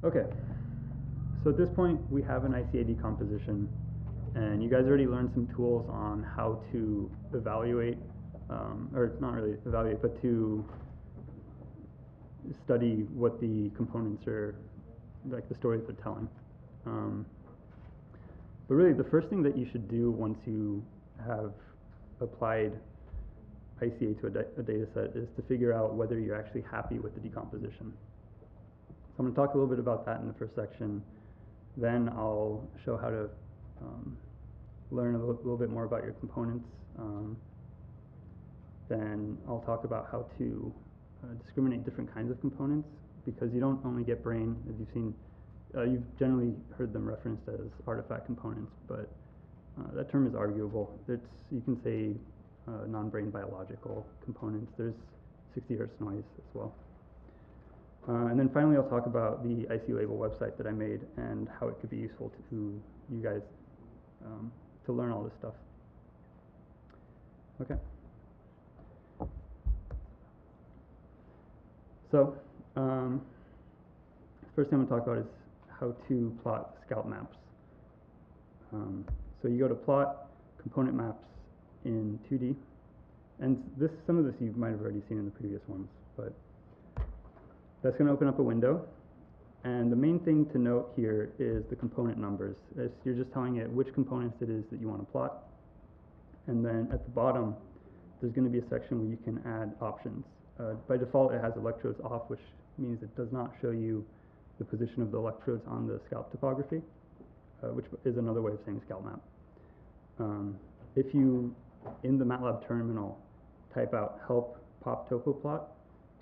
Okay, so at this point we have an ICA decomposition, and you guys already learned some tools on how to evaluate, or not really evaluate, but to study what the components are, like the stories they're telling. But really the first thing that you should do once you have applied ICA to a data set is to figure out whether you're actually happy with the decomposition. So I'm going to talk a little bit about that in the first section. Then I'll show how to learn a little bit more about your components. Then I'll talk about how to discriminate different kinds of components, because you don't only get brain, as you've seen. You've generally heard them referenced as artifact components, but that term is arguable. You can say non-brain biological components. There's 60 Hz noise as well. And then finally I'll talk about the IC label website that I made and how it could be useful to you guys to learn all this stuff. Okay. So first thing I'm going to talk about is how to plot scalp maps. So you go to plot component maps in 2D, and some of this you might have already seen in the previous ones, but that's going to open up a window, and the main thing to note here is the component numbers. You're just telling it which components it is that you want to plot, and then at the bottom there's going to be a section where you can add options. By default it has electrodes off, which means it does not show you the position of the electrodes on the scalp topography, which is another way of saying scalp map. If you, in the MATLAB terminal, type out help pop topo plot,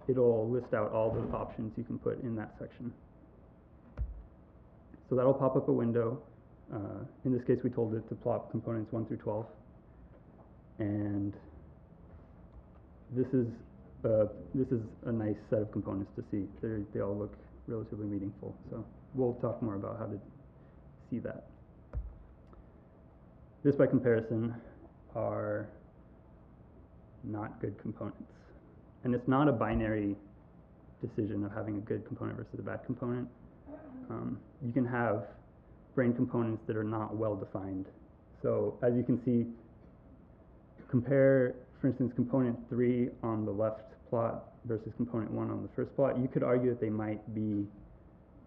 it'll list out all the options you can put in that section. So that'll pop up a window. In this case we told it to plot components 1 through 12, and this is a nice set of components to see. They all look relatively meaningful, so we'll talk more about how to see that. This, by comparison, are not good components, and it's not a binary decision of having a good component versus a bad component. You can have brain components that are not well defined. So as you can see, compare, for instance, component 3 on the left plot versus component 1 on the first plot. You could argue that they might be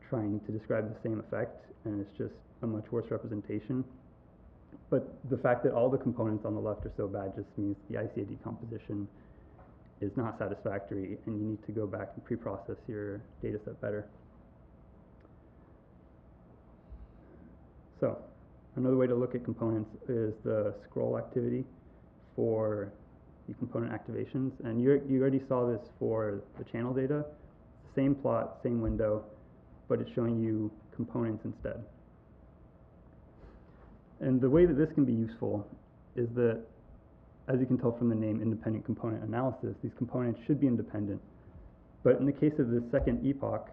trying to describe the same effect, and it's just a much worse representation. But the fact that all the components on the left are so bad just means the ICA decomposition is not satisfactory, and you need to go back and pre-process your data set better. So another way to look at components is the scroll activity for the component activations, and you already saw this for the channel data. Same plot, same window, but it's showing you components instead. And the way that this can be useful is that, as you can tell from the name independent component analysis, these components should be independent. But in the case of the second epoch,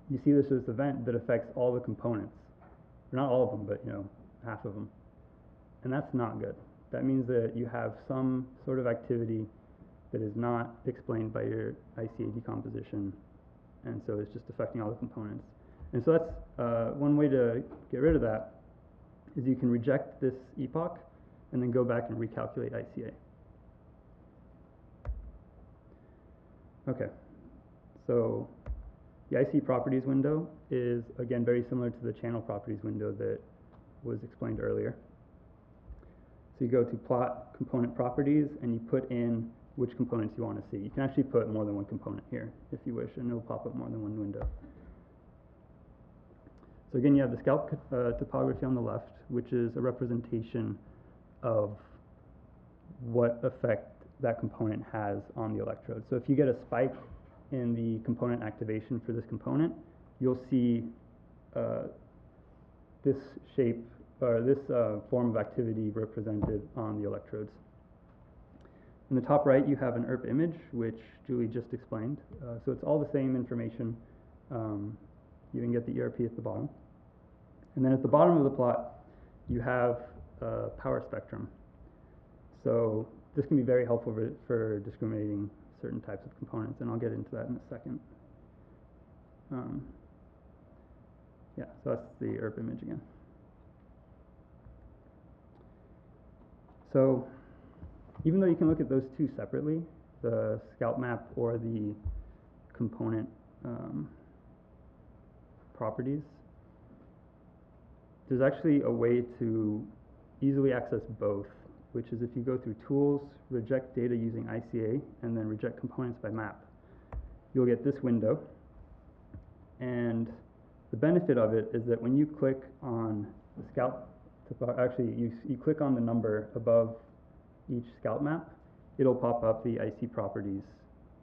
you see this event that affects all the components. Not all of them, but half of them. And that's not good. That means that you have some sort of activity that is not explained by your ICA decomposition, and so it's just affecting all the components. And so that's one way to get rid of that is you can reject this epoch and then go back and recalculate ICA. Okay, so the IC properties window is, again, very similar to the channel properties window that was explained earlier. So you go to plot component properties and you put in which components you want to see. You can actually put more than one component here if you wish, and it'll pop up more than one window. So again, you have the scalp topography on the left, which is a representation of what effect that component has on the electrode. So if you get a spike in the component activation for this component, you'll see this shape, or this form of activity represented on the electrodes. In the top right, you have an ERP image, which Julie just explained. So it's all the same information. You can get the ERP at the bottom. And then at the bottom of the plot, you have a power spectrum. So this can be very helpful for discriminating certain types of components, and I'll get into that in a second. Yeah, so that's the ERP image again. So even though you can look at those two separately, the scout map or the component properties, there's actually a way to easily access both, which is if you go through Tools, Reject Data using ICA, and then Reject Components by Map, you'll get this window. And the benefit of it is that when you click on the scout, actually you click on the number above each scout map, it'll pop up the IC properties,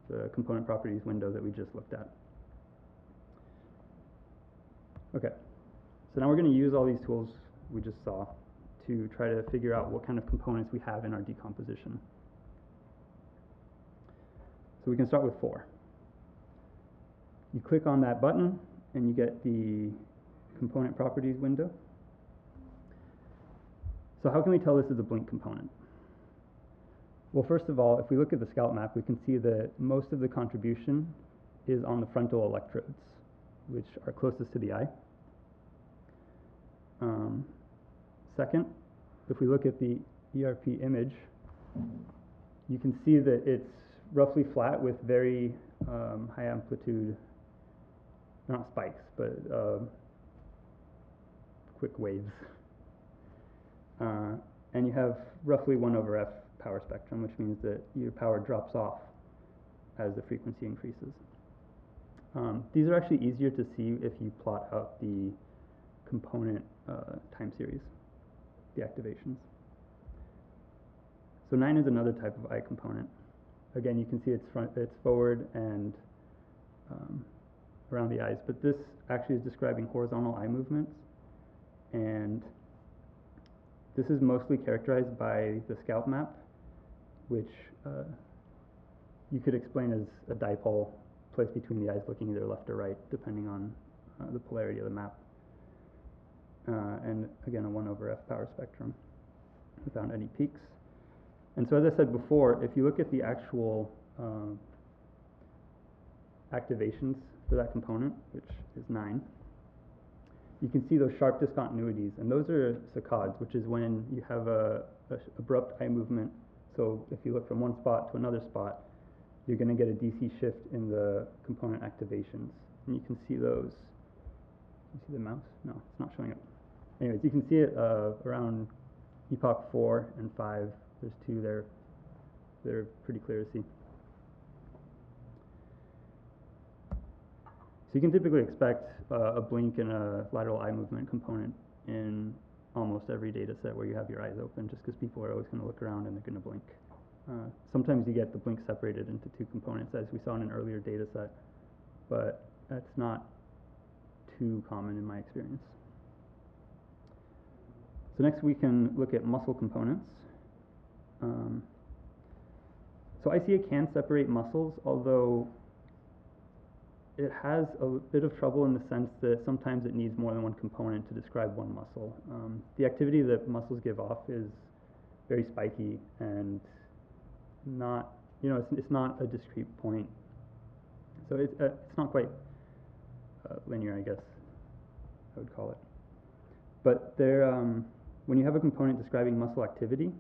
the component properties window that we just looked at. Okay, so now we're going to use all these tools we just saw to try to figure out what kind of components we have in our decomposition. So we can start with 4. You click on that button and you get the component properties window. So how can we tell this is a blink component? Well, first of all, if we look at the scout map, we can see that most of the contribution is on the frontal electrodes, which are closest to the eye. Second, if we look at the ERP image, you can see that it's roughly flat with very high amplitude, not spikes, but quick waves. And you have roughly 1/f power spectrum, which means that your power drops off as the frequency increases. These are actually easier to see if you plot out the component time series, the activations. So 9 is another type of eye component. Again, you can see it's forward and around the eyes, but this actually is describing horizontal eye movements, and this is mostly characterized by the scout map, which you could explain as a dipole placed between the eyes looking either left or right, depending on the polarity of the map. And again, a 1/f power spectrum without any peaks. And so as I said before, if you look at the actual activations for that component, which is 9, you can see those sharp discontinuities, and those are saccades, which is when you have a abrupt eye movement. So if you look from one spot to another spot, you're going to get a DC shift in the component activations, and you can see those. You see the mouse? No, it's not showing up. Anyways, you can see it around epoch 4 and 5. There's 2 there. They're pretty clear to see. So you can typically expect a blink and a lateral eye movement component in almost every data set where you have your eyes open, just because people are always going to look around and they're going to blink. Sometimes you get the blink separated into 2 components, as we saw in an earlier data set, but that's not too common in my experience. So next we can look at muscle components. So ICA can separate muscles, although it has a bit of trouble in the sense that sometimes it needs more than one component to describe one muscle. The activity that muscles give off is very spiky and not, it's not a discrete point. So it's not quite linear, I guess I would call it. But when you have a component describing muscle activity,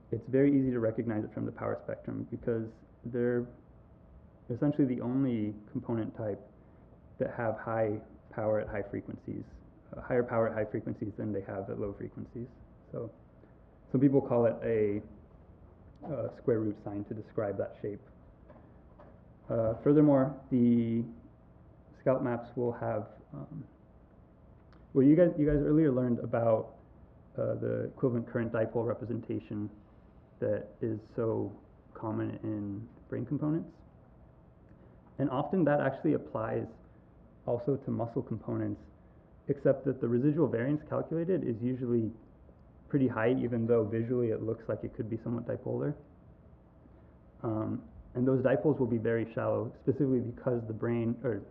it's very easy to recognize it from the power spectrum, because they're essentially the only component type that have high power at high frequencies, higher power at high frequencies than they have at low frequencies. So some people call it a square root sign to describe that shape. Furthermore, the scout maps will have, well, you guys earlier learned about the equivalent current dipole representation that is so common in brain components. And often that actually applies also to muscle components, except that the residual variance calculated is usually pretty high, even though visually it looks like it could be somewhat dipolar. And those dipoles will be very shallow, specifically because the brain or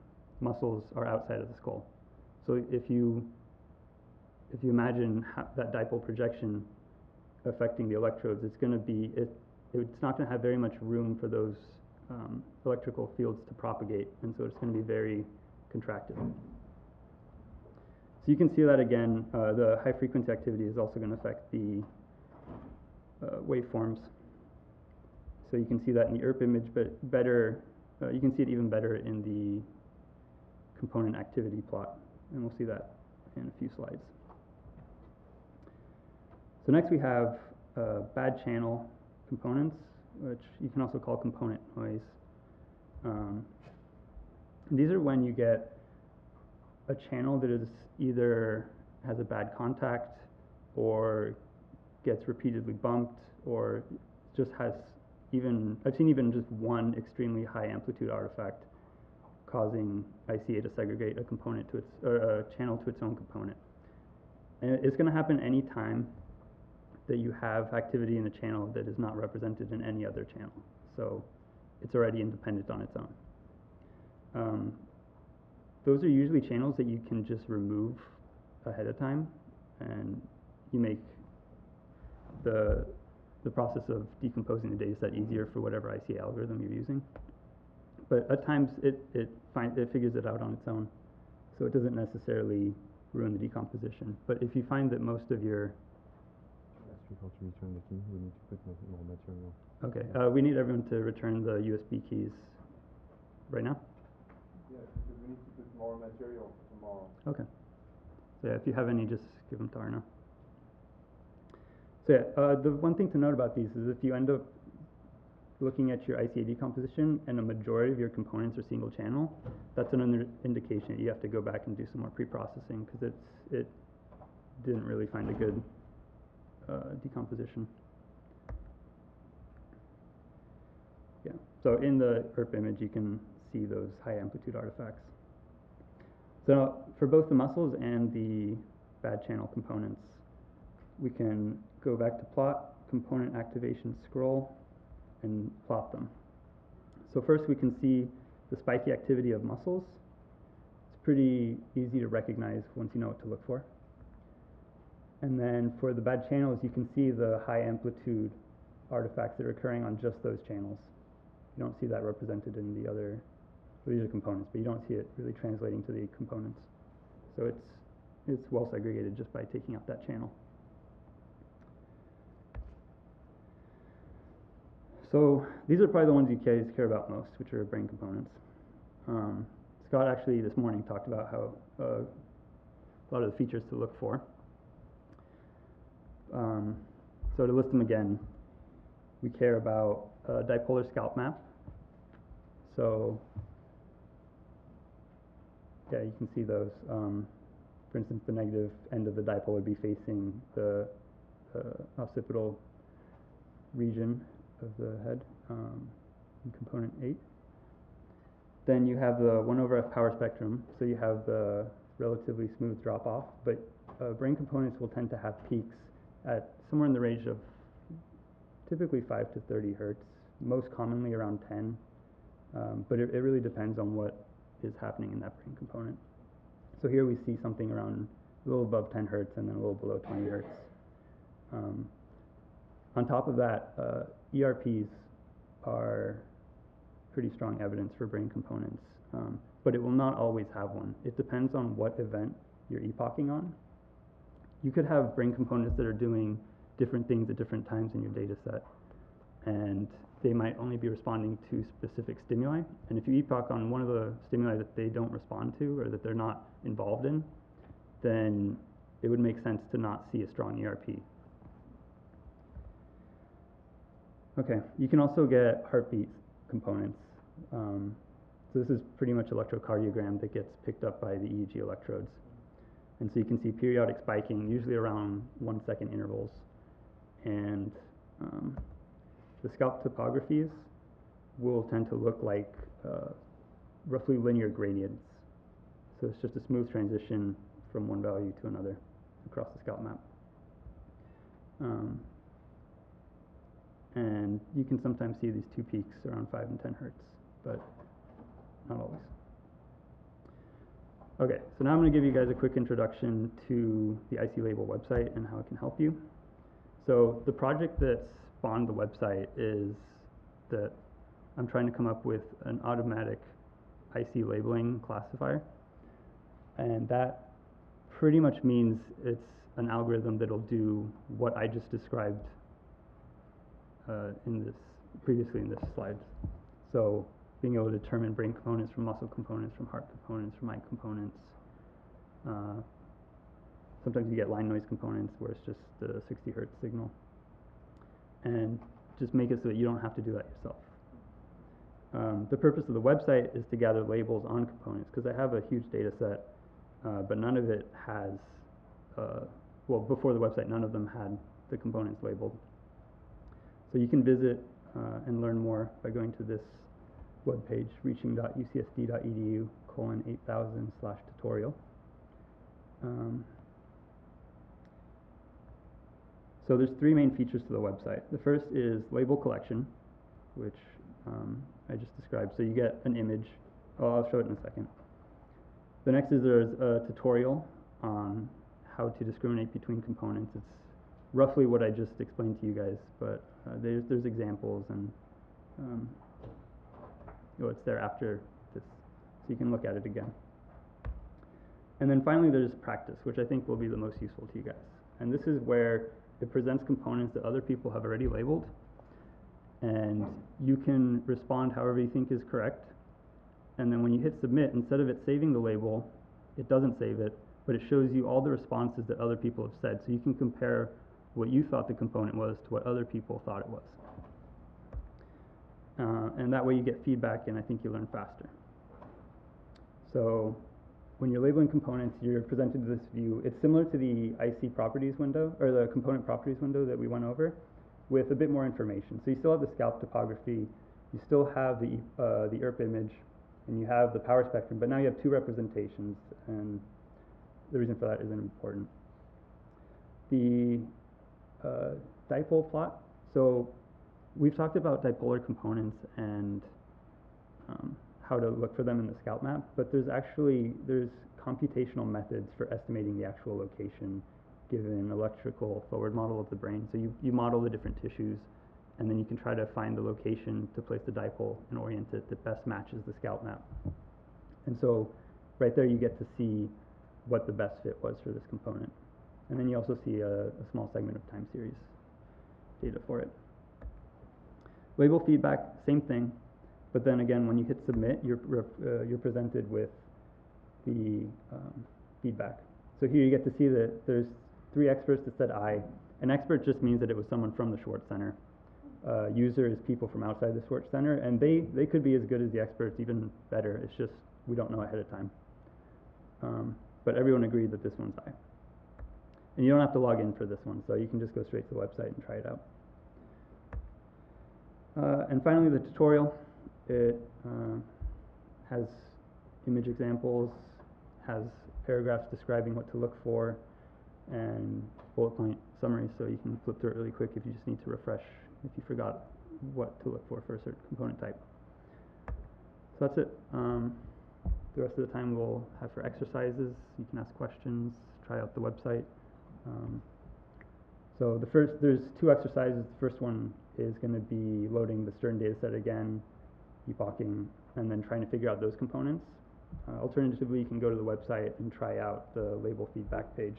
muscles are outside of the skull. So if you imagine that dipole projection affecting the electrodes, it's going to be, it's not going to have very much room for those electrical fields to propagate, and so it's going to be very contracted. So you can see that again, the high frequency activity is also going to affect the waveforms. So you can see that in the ERP image, but better, you can see it even better in the component activity plot, and we'll see that in a few slides. So next we have bad channel components, which you can also call component noise. These are when you get a channel that is either has a bad contact or gets repeatedly bumped, or just has I've seen even just one extremely high amplitude artifact causing ICA to segregate a component to its, or a channel to its own component. And it's going to happen any time that you have activity in a channel that is not represented in any other channel. So it's already independent on its own. Those are usually channels that you can just remove ahead of time, and you make the process of decomposing the data set easier for whatever ICA algorithm you're using. But at times it figures it out on its own, so it doesn't necessarily ruin the decomposition. But if you find that most of your To return the key, we need to put more material. Okay, we need everyone to return the USB keys right now. Yeah, because we need to put more material for tomorrow. Okay. So yeah, if you have any, just give them to Arno. So yeah, the one thing to note about these is if you end up looking at your ICA decomposition and a majority of your components are single channel, that's an indication that you have to go back and do some more pre-processing, because it didn't really find a good decomposition. Yeah, so in the ERP image you can see those high amplitude artifacts. So for both the muscles and the bad channel components, we can go back to plot, component activation scroll, and plot them. So first we can see the spiky activity of muscles. It's pretty easy to recognize once you know what to look for. And then for the bad channels, you can see the high amplitude artifacts that are occurring on just those channels. You don't see that represented in the other, well, these are components, but you don't see it really translating to the components. So it's well segregated just by taking out that channel. So these are probably the ones you guys care about most, which are brain components. Scott actually this morning talked about how a lot of the features to look for. So to list them again, we care about dipolar scalp map. So yeah, you can see those. For instance, the negative end of the dipole would be facing the occipital region of the head in component 8. Then you have the 1/f power spectrum, so you have the relatively smooth drop off, but brain components will tend to have peaks at somewhere in the range of typically 5 to 30 hertz, most commonly around 10, but it really depends on what is happening in that brain component. So here we see something around a little above 10 hertz and then a little below 20 hertz. On top of that, ERPs are pretty strong evidence for brain components, but it will not always have one. It depends on what event you're epoching on. You could have brain components that are doing different things at different times in your data set, and they might only be responding to specific stimuli. And if you epoch on one of the stimuli that they don't respond to or that they're not involved in, then it would make sense to not see a strong ERP. Okay, you can also get heartbeat components. So this is pretty much electrocardiogram that gets picked up by the EEG electrodes. And so you can see periodic spiking, usually around 1 second intervals. And the scalp topographies will tend to look like roughly linear gradients. So it's just a smooth transition from one value to another across the scalp map. And you can sometimes see these two peaks around 5 and 10 hertz, but not always. Okay, so now I'm going to give you guys a quick introduction to the IC Label website and how it can help you. So the project that spawned the website is that I'm trying to come up with an automatic IC labeling classifier, and that pretty much means it's an algorithm that'll do what I just described previously in this slide. So being able to determine brain components from muscle components, from heart components, from eye components. Sometimes you get line noise components where it's just the 60 hertz signal. And just make it so that you don't have to do that yourself. The purpose of the website is to gather labels on components, because I have a huge data set, but none of it has, well, before the website, none of them had the components labeled. So you can visit and learn more by going to this webpage, reaching.ucsd.edu:8000/tutorial. So there's three main features to the website. The first is label collection, which I just described. So you get an image. Oh, I'll show it in a second. The next is there's a tutorial on how to discriminate between components. It's roughly what I just explained to you guys, but there's examples, and it's there after this, so you can look at it again. And then finally there's practice, which I think will be the most useful to you guys. And this is where it presents components that other people have already labeled, and you can respond however you think is correct. And then when you hit submit, instead of it saving the label, it doesn't save it, but it shows you all the responses that other people have said, so you can compare what you thought the component was to what other people thought it was. And that way you get feedback, and I think you learn faster. So when you're labeling components, you're presented to this view. It's similar to the IC properties window, or the component properties window that we went over, with a bit more information. So you still have the scalp topography, you still have the ERP image, and you have the power spectrum, but now you have two representations, and the reason for that isn't important. The dipole plot. So we've talked about dipolar components and how to look for them in the scalp map, but there's computational methods for estimating the actual location given an electrical forward model of the brain. So you model the different tissues, and then you can try to find the location to place the dipole and orient it that best matches the scalp map. And so right there you get to see what the best fit was for this component. And then you also see a small segment of time series data for it. Label feedback, same thing, but then again, when you hit submit, you're presented with the feedback. So here you get to see that there's 3 experts that said aye. An expert just means that it was someone from the Schwartz Center. User is people from outside the Schwartz Center, and they could be as good as the experts, even better. It's just we don't know ahead of time. But everyone agreed that this one's aye. And you don't have to log in for this one, so you can just go straight to the website and try it out. And finally, the tutorial. It has image examples, has paragraphs describing what to look for, and bullet point summaries, so you can flip through it really quick if you just need to refresh if you forgot what to look for a certain component type. So that's it. The rest of the time we'll have for exercises. You can ask questions, try out the website. So there's 2 exercises. The first one is going to be loading the Stern data set again, epoching, and then trying to figure out those components. Alternatively, you can go to the website and try out the label feedback page.